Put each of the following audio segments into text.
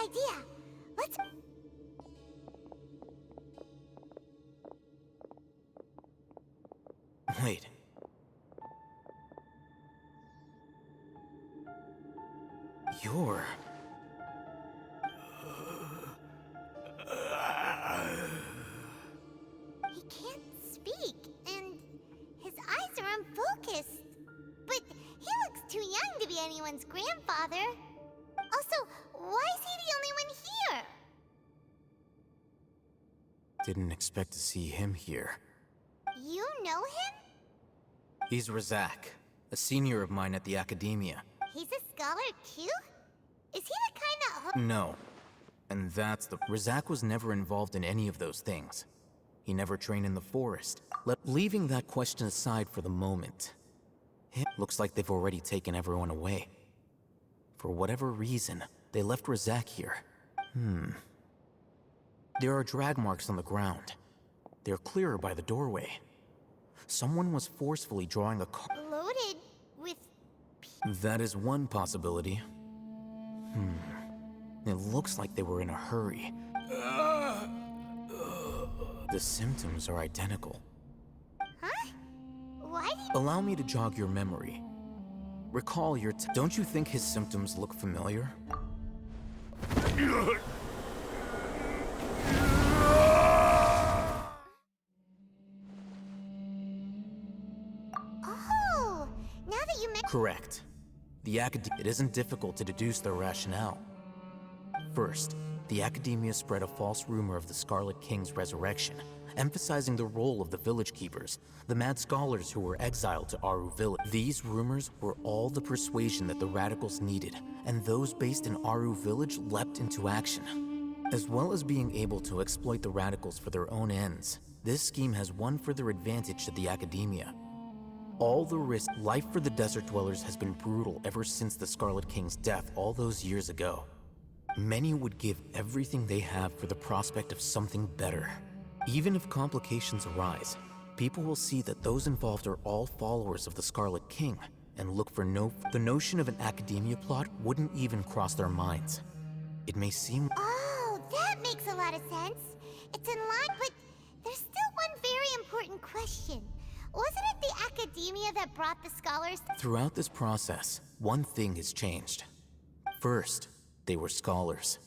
idea. Let's... Wait. You're... He can't speak, and his eyes are unfocused. But he looks too young to be anyone's grandfather. Also, why is he the only one here? Didn't expect to see him here. You know him? He's Razak, a senior of mine at the academia. He's a scholar too? Is he the kind that... No. And that's the... Razak was never involved in any of those things. He never trained in the forest. Leaving that question aside for the moment, it looks like they've already taken everyone away. For whatever reason, they left Razak here. There are drag marks on the ground. They're clearer by the doorway. Someone was forcefully drawing a car. Loaded with... That is one possibility. It looks like they were in a hurry. The symptoms are identical. Huh? Why do you... Allow me to jog your memory. Recall your don't you think his symptoms look familiar? Oh! Now that you mention... Correct. It isn't difficult to deduce their rationale. First, the academia spread a false rumor of the Scarlet King's resurrection, emphasizing the role of the village keepers, the mad scholars who were exiled to Aru village. These rumors were all the persuasion that the radicals needed, and those based in Aru village leapt into action. As well as being able to exploit the radicals for their own ends, this scheme has one further advantage to the academia. All the risk, life for the desert dwellers has been brutal ever since the Scarlet King's death all those years ago. Many would give everything they have for the prospect of something better. Even if complications arise, people will see that those involved are all followers of the Scarlet King, and look for the notion of an academia plot wouldn't even cross their minds. It may seem... Oh, that makes a lot of sense. It's in line, but there's still one very important question. Wasn't it the academia that brought the scholars? Throughout this process, one thing has changed. First, they were scholars.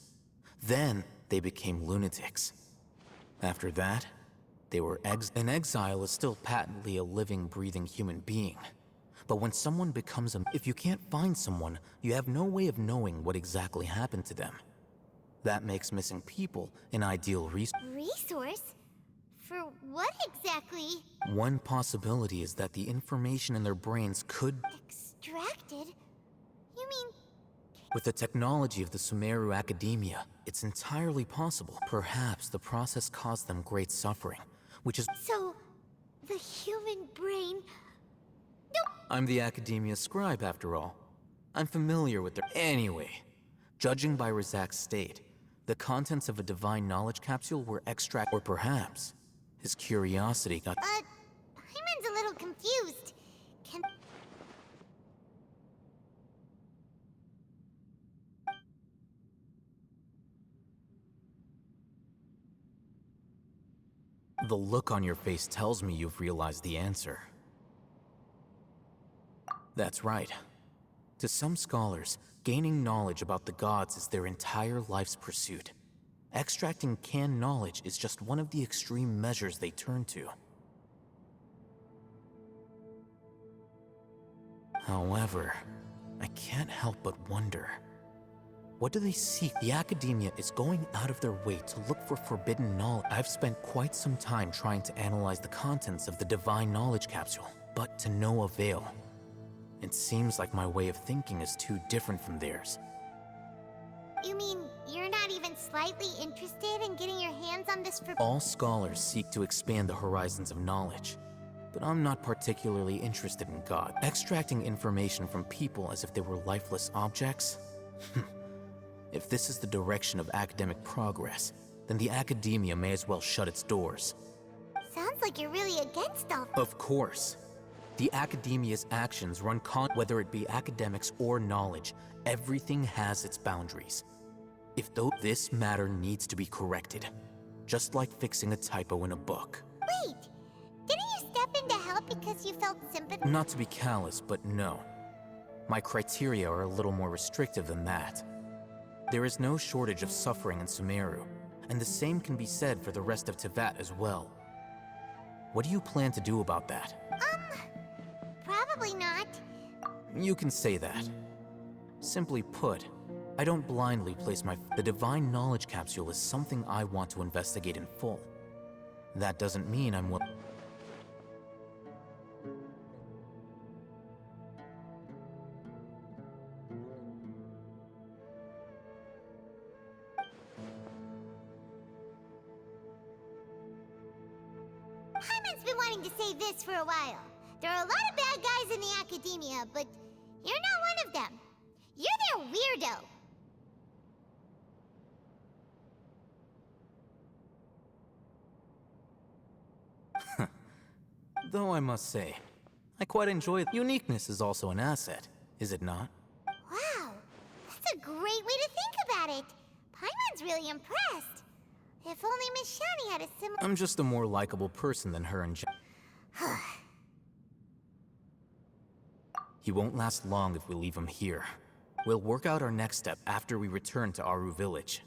Then, they became lunatics. After that, they were An exile is still patently a living, breathing human being. But when someone becomes if you can't find someone, you have no way of knowing what exactly happened to them. That makes missing people an ideal Resource? For what exactly? One possibility is that the information in their brains could... Extracted? You mean... With the technology of the Sumeru Academia, it's entirely possible. Perhaps the process caused them great suffering, which is... So, the human brain... No! I'm the Academia scribe, after all. I'm familiar with their... Anyway, judging by Razak's state, the contents of a divine knowledge capsule were extracted, or perhaps his curiosity got... Hyman's a little confused. Can... The look on your face tells me you've realized the answer. That's right. To some scholars, gaining knowledge about the gods is their entire life's pursuit. Extracting canned knowledge is just one of the extreme measures they turn to. However, I can't help but wonder, what do they seek? The academia is going out of their way to look for forbidden knowledge. I've spent quite some time trying to analyze the contents of the divine knowledge capsule, but to no avail. It seems like my way of thinking is too different from theirs. You mean you're not even slightly interested in getting your hands on this for... All scholars seek to expand the horizons of knowledge, but I'm not particularly interested in God. Extracting information from people as if they were lifeless objects? If this is the direction of academic progress, then the academia may as well shut its doors. Sounds like you're really against all... Of course. The academia's actions run whether it be academics or knowledge, everything has its boundaries. If though this matter needs to be corrected, just like fixing a typo in a book. Wait, didn't you step in to help because you felt sympathy? Not to be callous, but no. My criteria are a little more restrictive than that. There is no shortage of suffering in Sumeru, and the same can be said for the rest of Teyvat as well. What do you plan to do about that? Probably not. You can say that. Simply put, I don't blindly place The Divine Knowledge Capsule is something I want to investigate in full. That doesn't mean I'm Paimon's been wanting to say this for a while. There are a lot of bad guys in the academia, but you're not one of them. You're their weirdo. Though I must say, I quite enjoy uniqueness is also an asset, is it not? Wow, that's a great way to think about it. Paimon's really impressed. If only Miss Shani had a similar... I'm just a more likable person than her and He won't last long if we leave him here. We'll work out our next step after we return to Aru Village.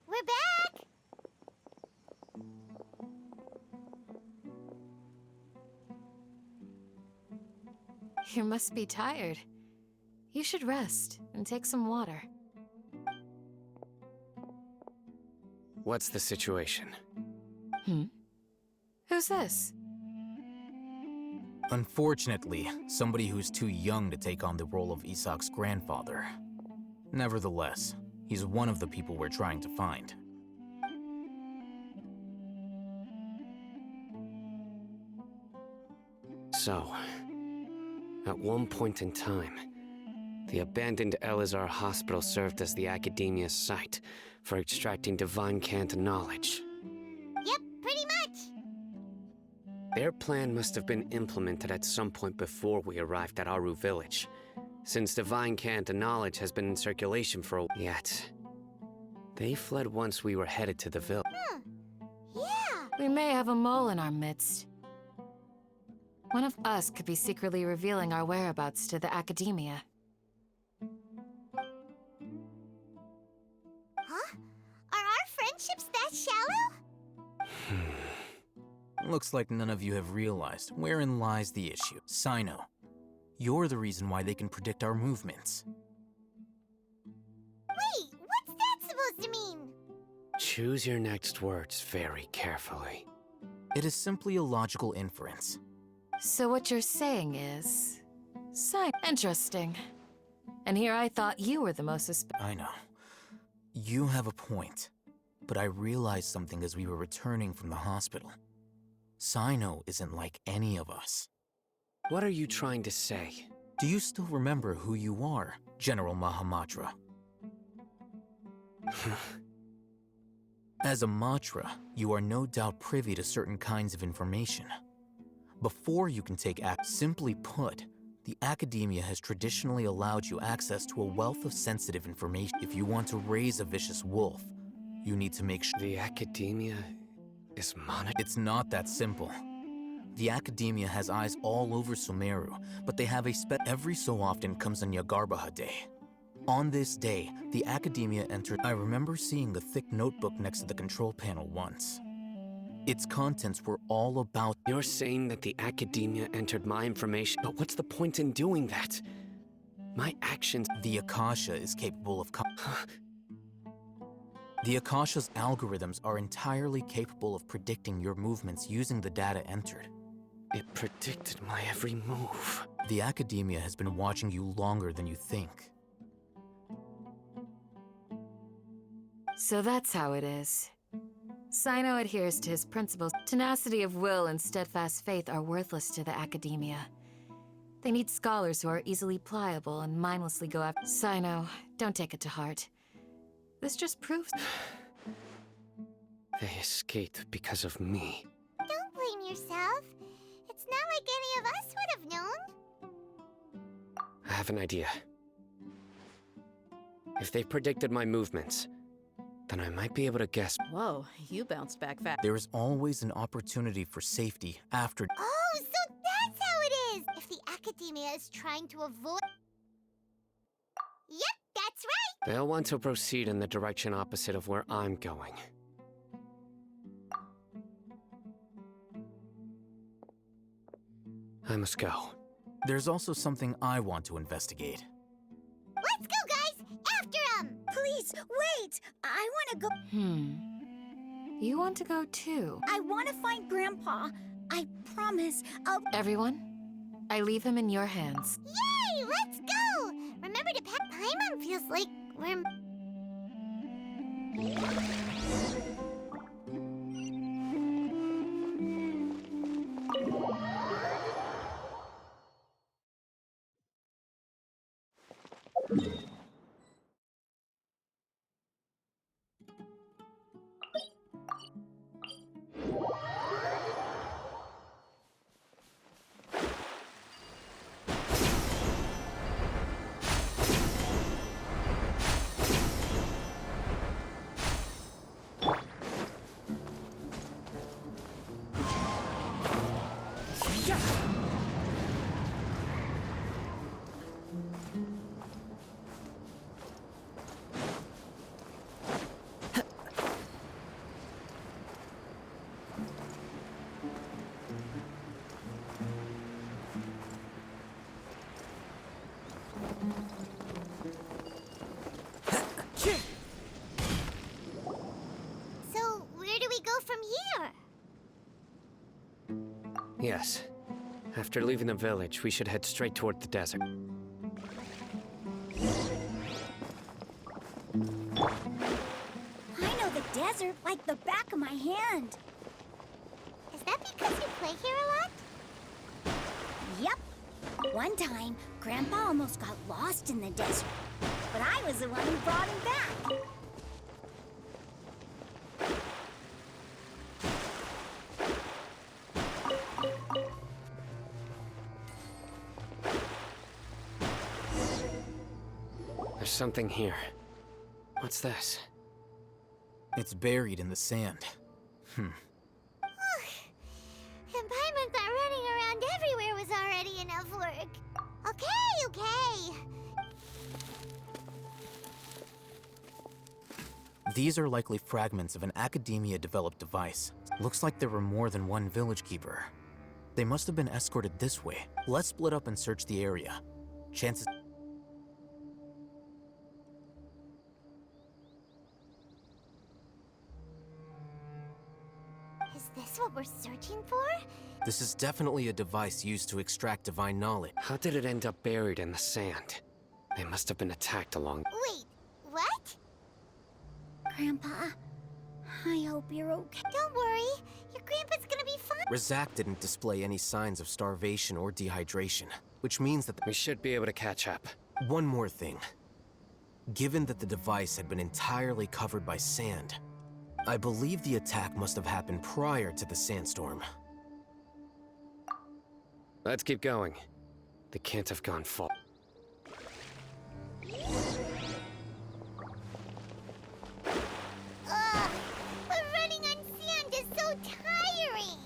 We're back! You must be tired. You should rest and take some water. What's the situation? Who's this? Unfortunately, somebody who's too young to take on the role of Isak's grandfather. Nevertheless, he's one of the people we're trying to find. So, at one point in time, the abandoned Elazar Hospital served as the Academia's site for extracting divine cant knowledge. Yep, pretty much. Their plan must have been implemented at some point before we arrived at Aru village, since divine cant knowledge has been in circulation for yet. They fled once we were headed to the village. Yeah. We may have a mole in our midst. One of us could be secretly revealing our whereabouts to the Academia. Huh? Are our friendships that shallow? Looks like none of you have realized wherein lies the issue. Sino, you're the reason why they can predict our movements. Wait, what's that supposed to mean? Choose your next words very carefully. It is simply a logical inference. So what you're saying is... Interesting. And here I thought you were the most I know. You have a point. But I realized something as we were returning from the hospital. Sino isn't like any of us. What are you trying to say? Do you still remember who you are, General Mahamatra? As a Matra, you are no doubt privy to certain kinds of information. Before you can take act, simply put, the Academia has traditionally allowed you access to a wealth of sensitive information. If you want to raise a vicious wolf, you need to make sure The Academia is monitored? it's not that simple. The Academia has eyes all over Sumeru, but they have a every so often comes on Yagarbaha Day. On this day, the Academia entered. I remember seeing a thick notebook next to the control panel once. Its contents were all about. You're saying that the Academia entered my information, but what's the point in doing that? My actions... The Akasha is capable of. The Akasha's algorithms are entirely capable of predicting your movements using the data entered. It predicted my every move. The Academia has been watching you longer than you think. So that's how it is. Sino adheres to his principles. Tenacity of will and steadfast faith are worthless to the Academia. They need scholars who are easily pliable and mindlessly go after. Sino, don't take it to heart. This just proves... They escaped because of me. Don't blame yourself. It's not like any of us would have known. I have an idea. If they predicted my movements, then I might be able to guess. Whoa, you bounced back fast. There is always an opportunity for safety after. Oh, so that's how it is! If the Academia is trying to avoid... Yep, that's right! They'll want to proceed in the direction opposite of where I'm going. I must go. There's also something I want to investigate. Let's go, guys! After him! Please, wait! I want to go... You want to go too? I want to find Grandpa. I promise I'll... Everyone, I leave him in your hands. Yay! Let's go! Remember to pack... Paimon feels like we're... So, where do we go from here? Yes. After leaving the village, we should head straight toward the desert. I know the desert like the back of my hand. Is that because you play here a lot? Yep. One time, Grandpa almost got lost in the desert, but I was the one who brought him back. There's something here. What's this? It's buried in the sand. And Paimon thought running around everywhere was already enough work. Okay. These are likely fragments of an Academia-developed device. Looks like there were more than one village keeper. They must have been escorted this way. Let's split up and search the area. Chances... Is this what we're searching for? This is definitely a device used to extract divine knowledge. How did it end up buried in the sand? They must have been attacked along. Wait, what? Grandpa, I hope you're okay. Don't worry. Your grandpa's gonna be fine. Razak didn't display any signs of starvation or dehydration, which means that We should be able to catch up. One more thing. Given that the device had been entirely covered by sand, I believe the attack must have happened prior to the sandstorm. Let's keep going. They can't have gone far. Ugh, but running on sand is so tiring.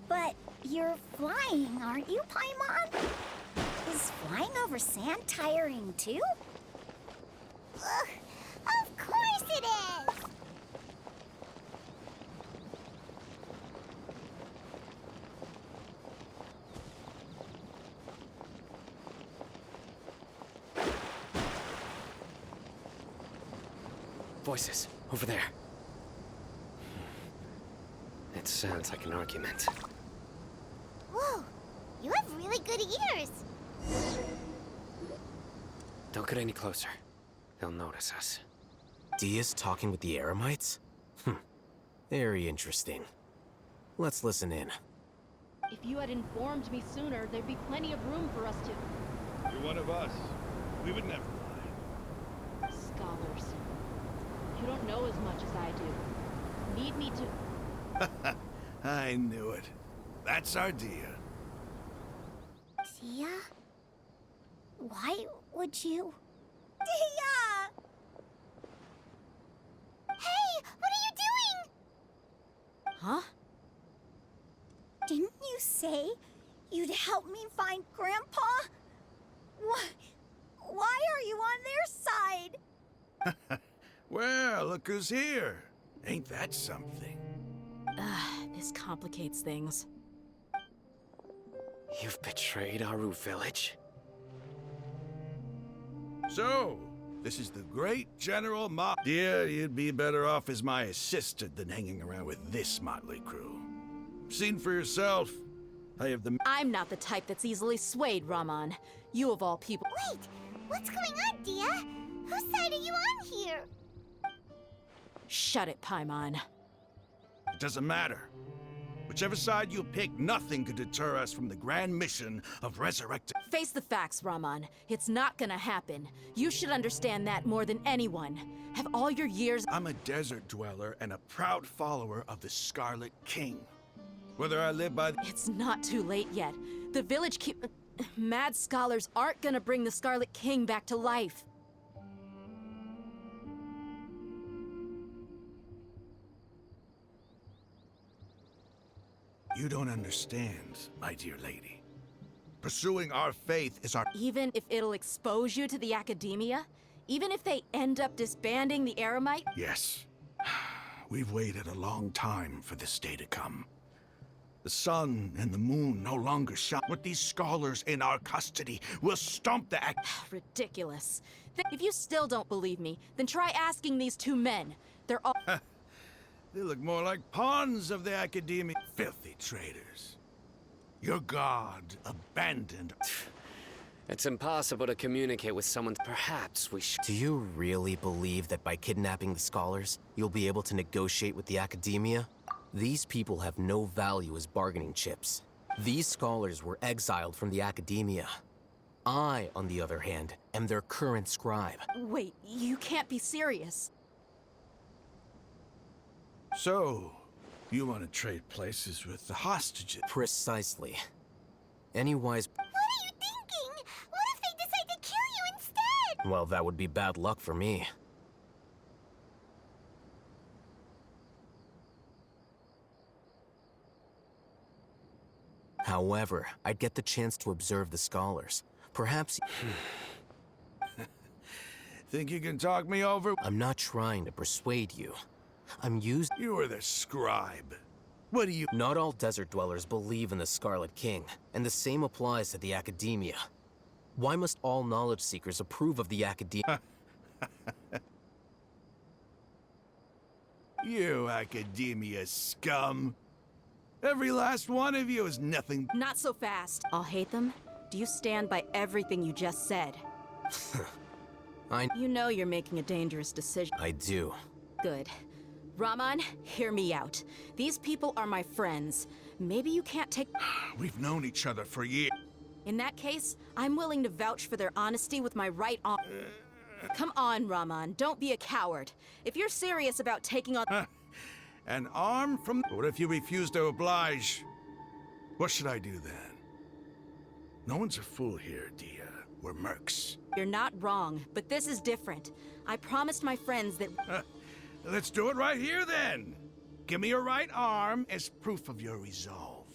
But you're flying, aren't you, Paimon? Is flying over sand tiring too? Ugh, of course it is. Voices, over there. It sounds like an argument. Whoa, you have really good ears. Don't get any closer. They'll notice us. Dia's talking with the Eremites? Very interesting. Let's listen in. If you had informed me sooner, there'd be plenty of room for us to... You're one of us. We would never lie. Scholars. You don't know as much as I do. Need me to... I knew it. That's our Dia. Dia? Why would you? Dia! Hey, what are you doing? Huh? Didn't you say you'd help me find Grandpa? Why are you on their side? Well, look who's here. Ain't that something? This complicates things. You've betrayed Aru village? So, this is the great General Ma... Dia, you'd be better off as my assistant than hanging around with this motley crew. Seen for yourself. I have the... I'm not the type that's easily swayed, Raman. You of all people. Wait, what's going on, Dia? Whose side are you on here? Shut it, Paimon. It doesn't matter. Whichever side you pick, nothing could deter us from the grand mission of resurrecting... Face the facts, Raman. It's not gonna happen. You should understand that more than anyone. Have all your years... I'm a desert dweller and a proud follower of the Scarlet King. Whether I live by... It's not too late yet. The village keep... Mad scholars aren't gonna bring the Scarlet King back to life. You You don't understand, my dear lady. Pursuing our faith is our... Even if it'll expose you to the academia? Even if they end up disbanding the Eremite? Yes. We've waited a long time for this day to come. The sun and the moon no longer shine. With these scholars in our custody, we'll stomp the Ridiculous. If you still don't believe me, then try asking these two men. They're all... They look more like pawns of the academia. Filthy traitors. Your god abandoned. It's impossible to communicate with someone. Perhaps we should. Do you really believe that by kidnapping the scholars, you'll be able to negotiate with the academia? These people have no value as bargaining chips. These scholars were exiled from the academia. I, on the other hand, am their current scribe. Wait, you can't be serious. So, you want to trade places with the hostages? Precisely. Any wise... What are you thinking? What if they decide to kill you instead? Well, that would be bad luck for me. However, I'd get the chance to observe the scholars. Perhaps... Think you can talk me over? I'm not trying to persuade you. I'm used... You were the scribe. What do you... Not all desert dwellers believe in the Scarlet King, and the same applies to the academia. Why must all knowledge seekers approve of the academia? You academia scum. Every last one of you is nothing... Not so fast. I'll hate them. Do you stand by everything you just said? You know you're making a dangerous decision. I do. Good. Rahman, hear me out. These people are my friends. Maybe you can't take... We've known each other for years. In that case, I'm willing to vouch for their honesty with my right arm. Come on, Rahman, don't be a coward. If you're serious about taking on... An arm from... What if you refuse to oblige? What should I do then? No one's a fool here, Dia. We're mercs. You're not wrong, but this is different. I promised my friends that... Let's do it right here, then. Give me your right arm as proof of your resolve.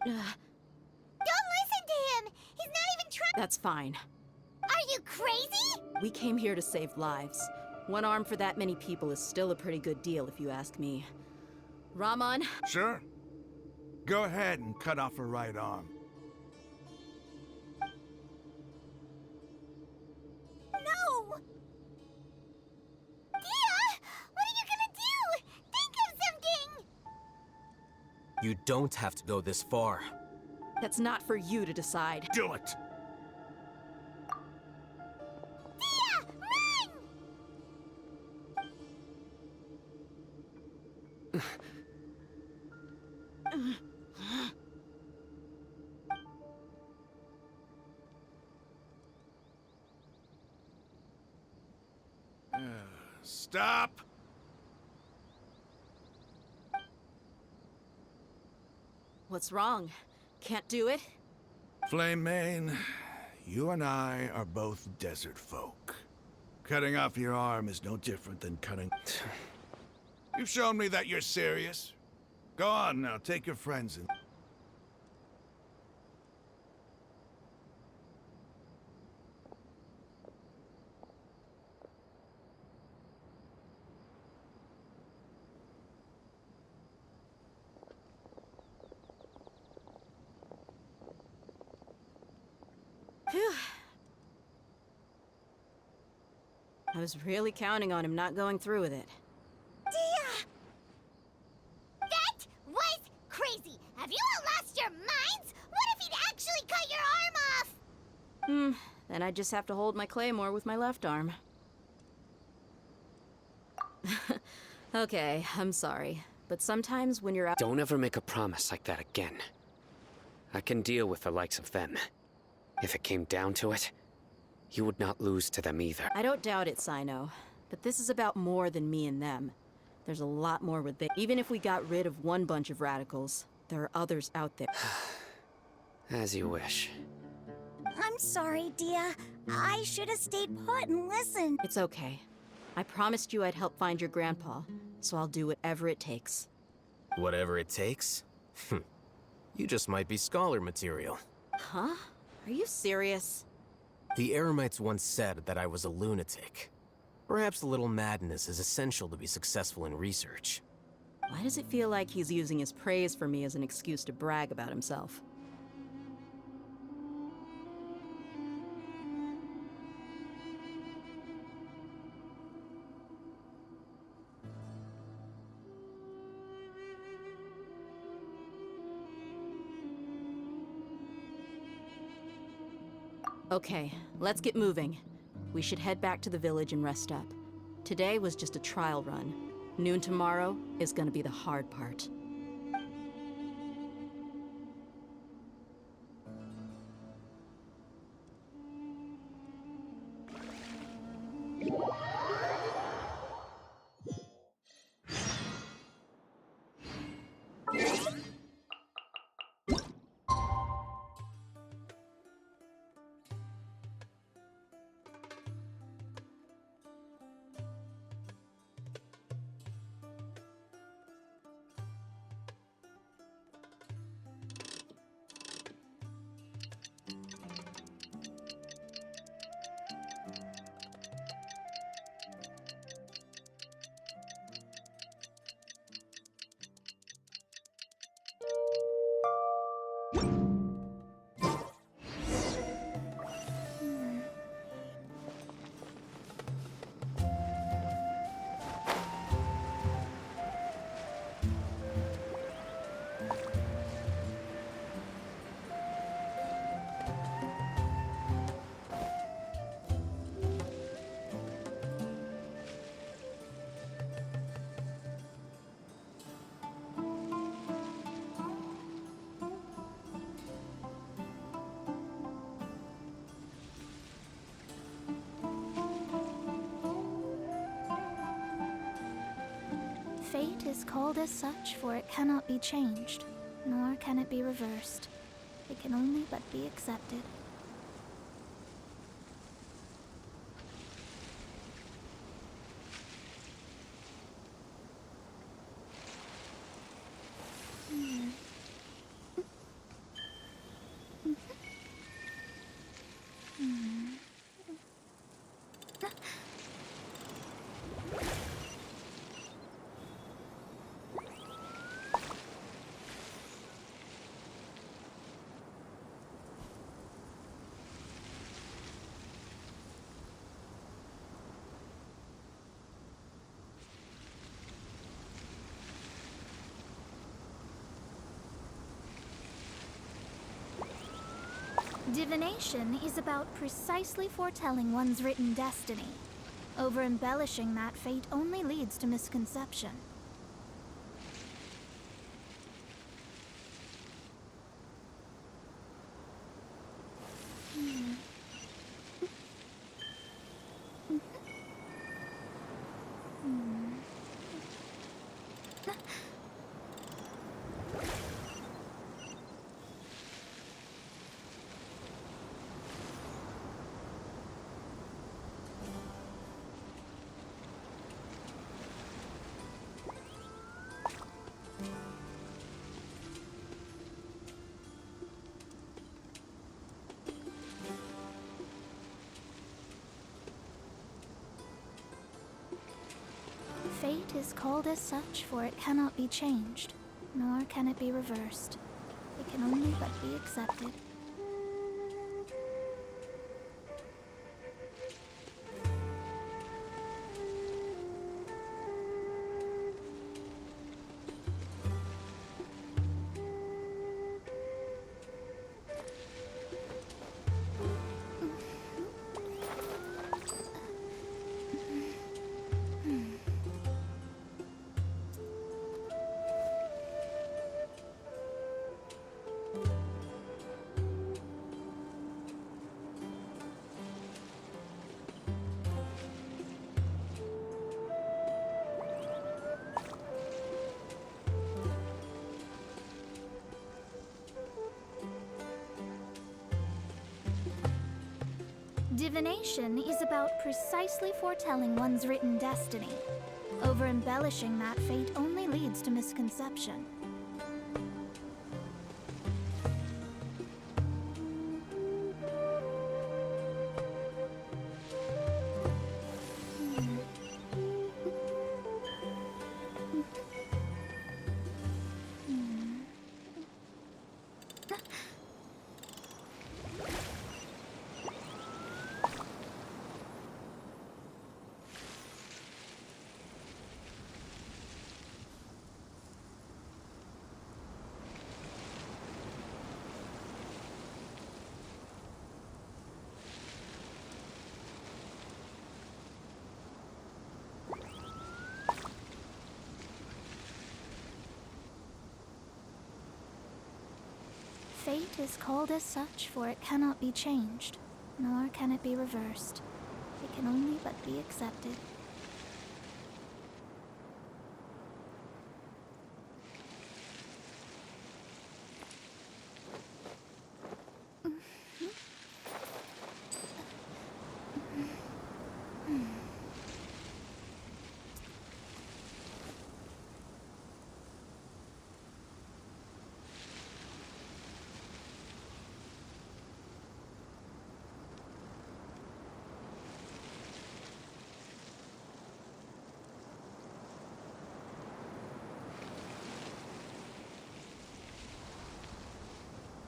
Don't listen to him! He's not even trying... That's fine. Are you crazy? We came here to save lives. One arm for that many people is still a pretty good deal, if you ask me. Rahman? Sure. Go ahead and cut off her right arm. No! Dia! What are you gonna do? Think of something! You don't have to go this far. That's not for you to decide. Do it! Dia! Run! Stop! What's wrong? Can't do it? Flame Mane, you and I are both desert folk. Cutting off your arm is no different than cutting... You've shown me that you're serious. Go on now, take your friends and... Phew. I was really counting on him not going through with it. Dia! That was crazy! Have you all lost your minds? What if he'd actually cut your arm off? Then I just have to hold my claymore with my left arm. Okay, I'm sorry. But sometimes when you're out... Don't ever make a promise like that again. I can deal with the likes of them. If it came down to it, you would not lose to them either. I don't doubt it, Sino. But this is about more than me and them. There's a lot more with it. Even if we got rid of one bunch of radicals, there are others out there. As you wish. I'm sorry, Dia. I should have stayed put and listened. It's okay. I promised you I'd help find your grandpa, so I'll do whatever it takes. Whatever it takes? You just might be scholar material. Huh? Are you serious? The Eremites once said that I was a lunatic. Perhaps a little madness is essential to be successful in research. Why does it feel like he's using his praise for me as an excuse to brag about himself? Okay, let's get moving. We should head back to the village and rest up. Today was just a trial run. Noon tomorrow is gonna be the hard part. Fate is called as such, for it cannot be changed, nor can it be reversed. It can only but be accepted. Divination is about precisely foretelling one's written destiny. Over-embellishing that fate only leads to misconception. Fate is called as such, for it cannot be changed, nor can it be reversed. It can only but be accepted. Divination is about precisely foretelling one's written destiny. Over-embellishing that fate only leads to misconception. Fate is called as such, for it cannot be changed, nor can it be reversed. It can only but be accepted.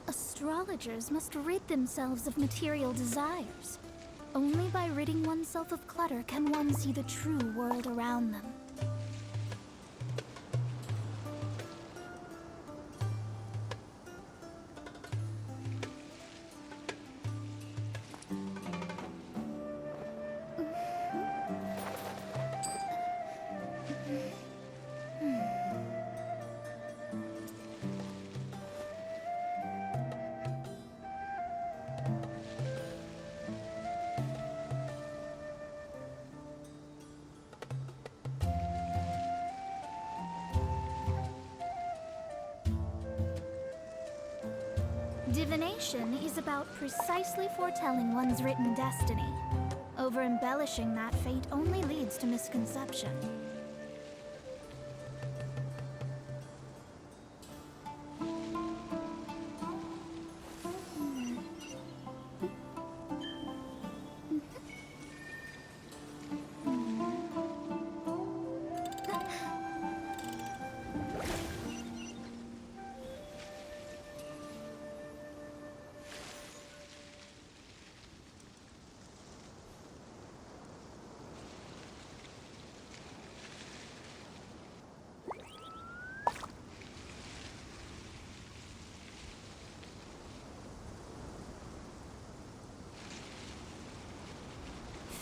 Astrologers must rid themselves of material desires. Only by ridding oneself of clutter can one see the true world around them. Divination is about precisely foretelling one's written destiny. Over-embellishing that fate only leads to misconception.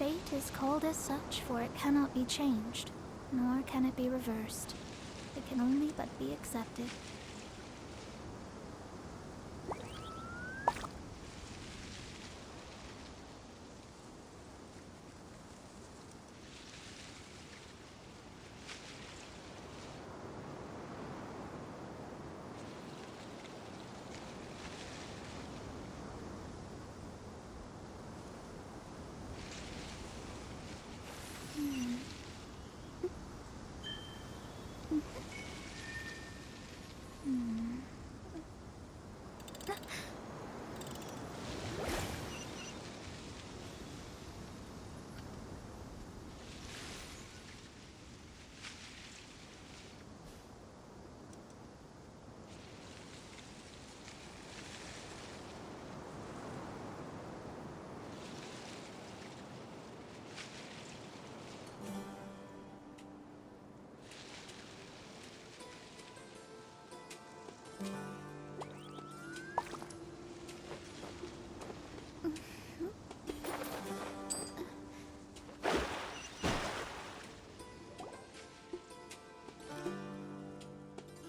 Fate is called as such, for it cannot be changed, nor can it be reversed. It can only but be accepted.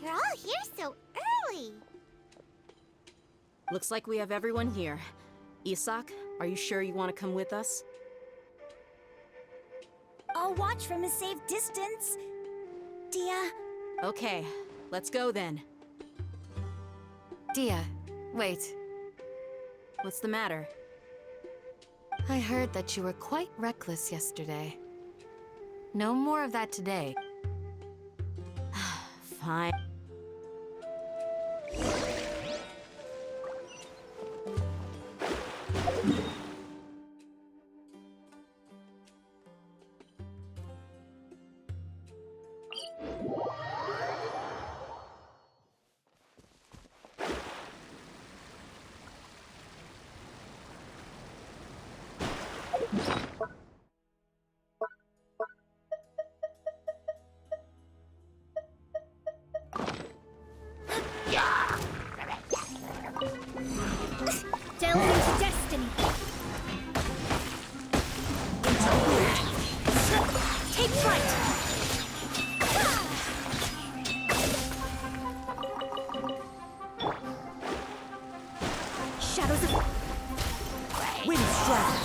You're all here so early. Looks like we have everyone here. Isak, are you sure you want to come with us? I'll watch from a safe distance. Dia. Okay, let's go then. Dia, wait. What's the matter? I heard that you were quite reckless yesterday. No more of that today. Fine. Delve into destiny. Take flight. Shadows of Wind strike.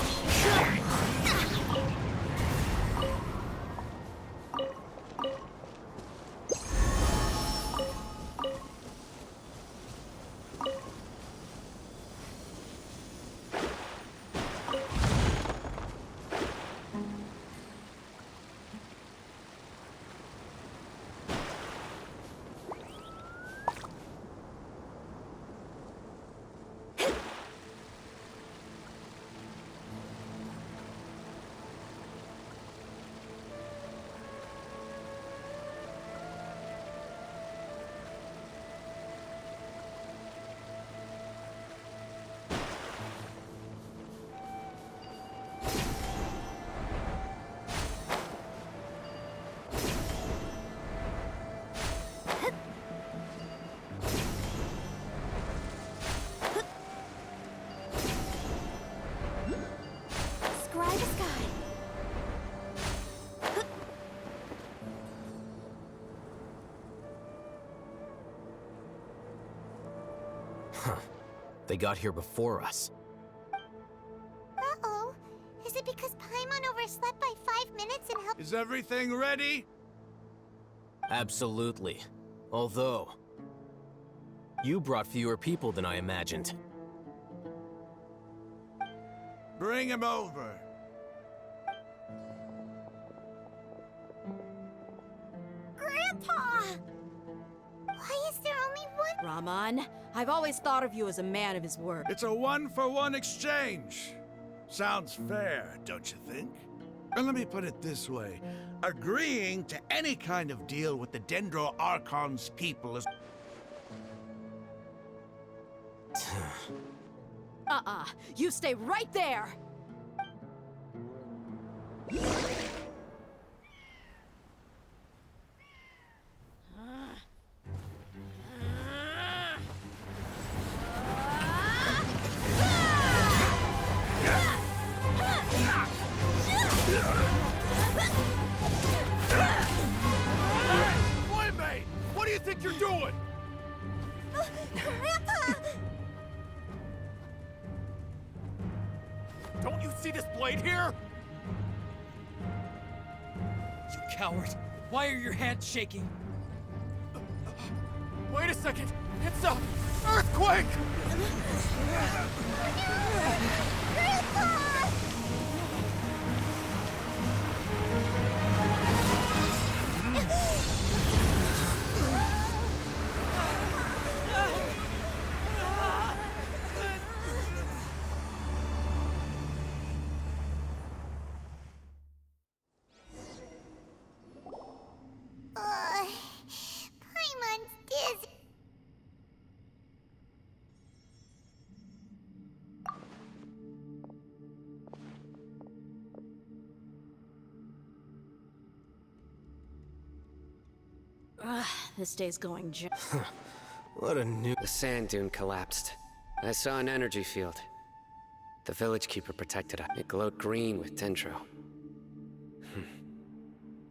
Scry the sky. They got here before us. Uh-oh. Is it because Paimon overslept by 5 minutes and helped? Is everything ready? Absolutely. Although, you brought fewer people than I imagined. Bring him over. Grandpa! Why is there only one? Raman, I've always thought of you as a man of his word. It's a one-for-one exchange. Sounds fair, don't you think? And let me put it this way. Agreeing to any kind of deal with the Dendro Archon's people is... You stay right there! Boy, what do you think you're doing? Grandpa! Don't you see this blade here? You coward! Why are your hands shaking? Wait a second! It's a earthquake! Grandpa! Paimon's dizzy. This day's going What a new... The sand dune collapsed. I saw an energy field. The village keeper protected it. It glowed green with dendro.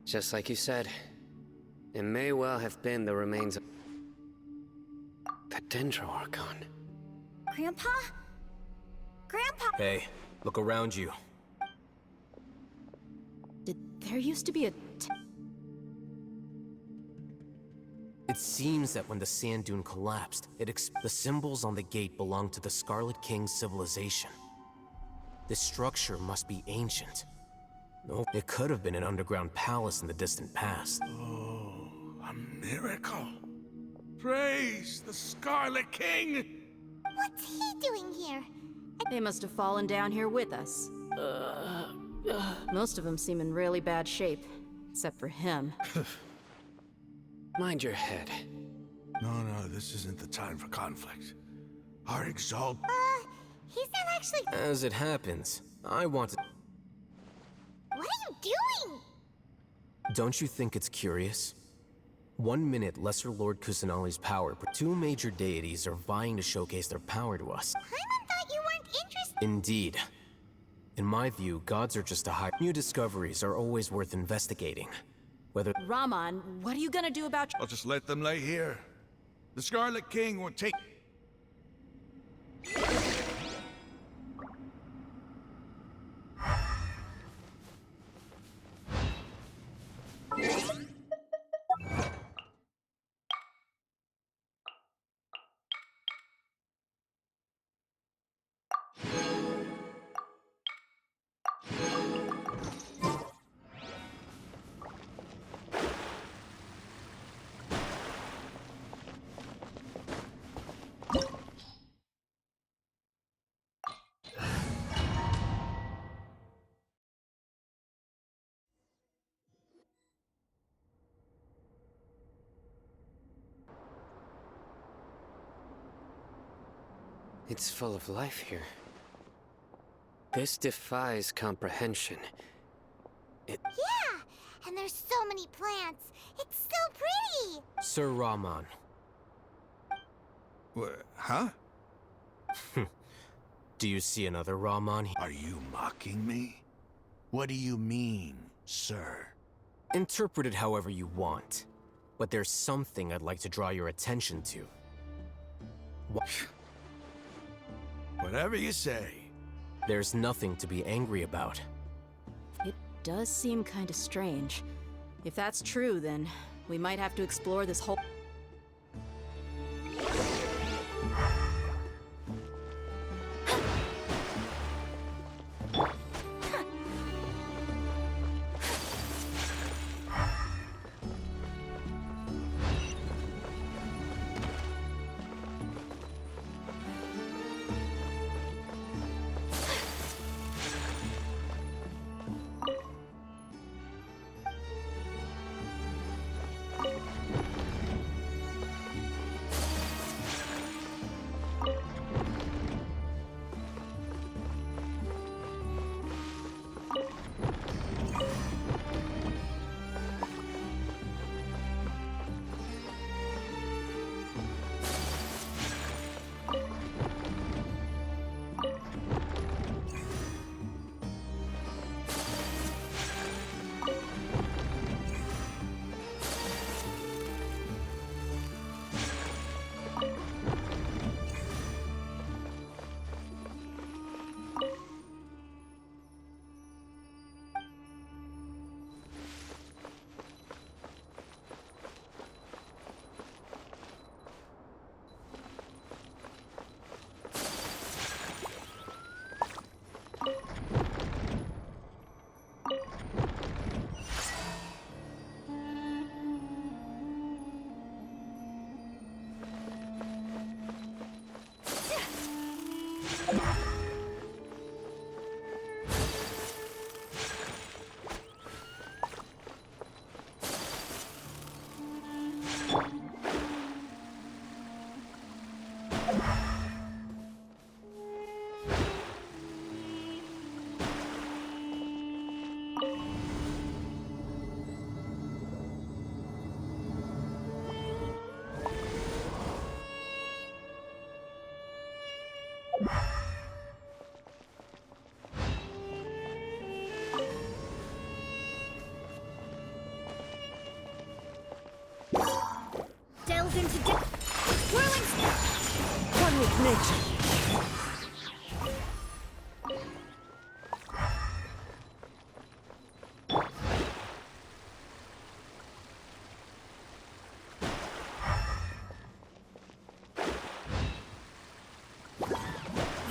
Just like you said, it may well have been the remains of the Dendro Archon. Grandpa? Grandpa! Hey, look around you. Did there used to be a It seems that when the sand dune collapsed, the symbols on the gate belonged to the Scarlet King's civilization. This structure must be ancient. No, it could have been an underground palace in the distant past. Oh, a miracle. Praise the Scarlet King! What's he doing here? They must have fallen down here with us. Most of them seem in really bad shape, except for him. Mind your head. No, this isn't the time for conflict. Our exalt... He's not actually... As it happens, I want to... What are you doing? Don't you think it's curious? 1 minute, Lesser Lord Kusanali's power, but two major deities are vying to showcase their power to us. Paimon thought you weren't interested... Indeed. In my view, gods are just a high... New discoveries are always worth investigating. Whether... Raman, what are you gonna do about... I'll just let them lay here. The Scarlet King will take... It's full of life here. This defies comprehension. Yeah, and there's so many plants. It's so pretty. Sir Raman. Huh? Do you see another Raman? Are you mocking me? What do you mean, sir? Interpret it however you want. But there's something I'd like to draw your attention to. Whatever you say. There's nothing to be angry about. It does seem kinda strange. If that's true, then we might have to explore this whole... Delve into whirling One with nature.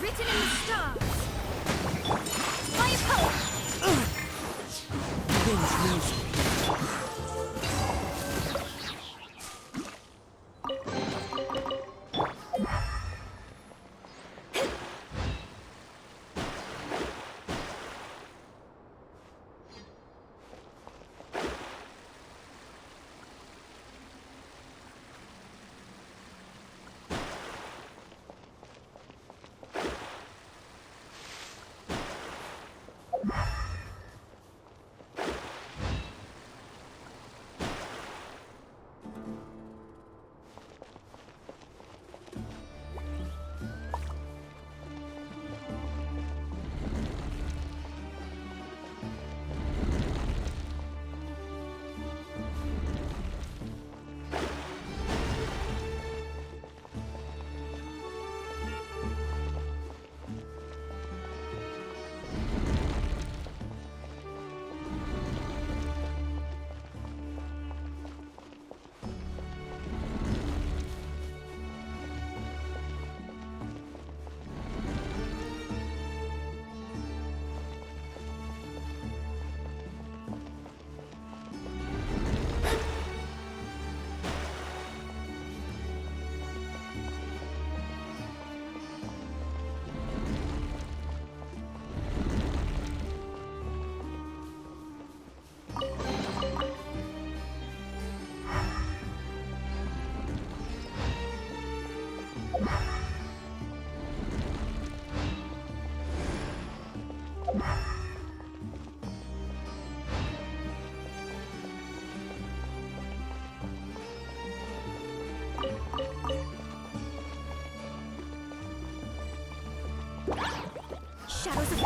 written in the stars. Fire power. Winds knows me. shadows of...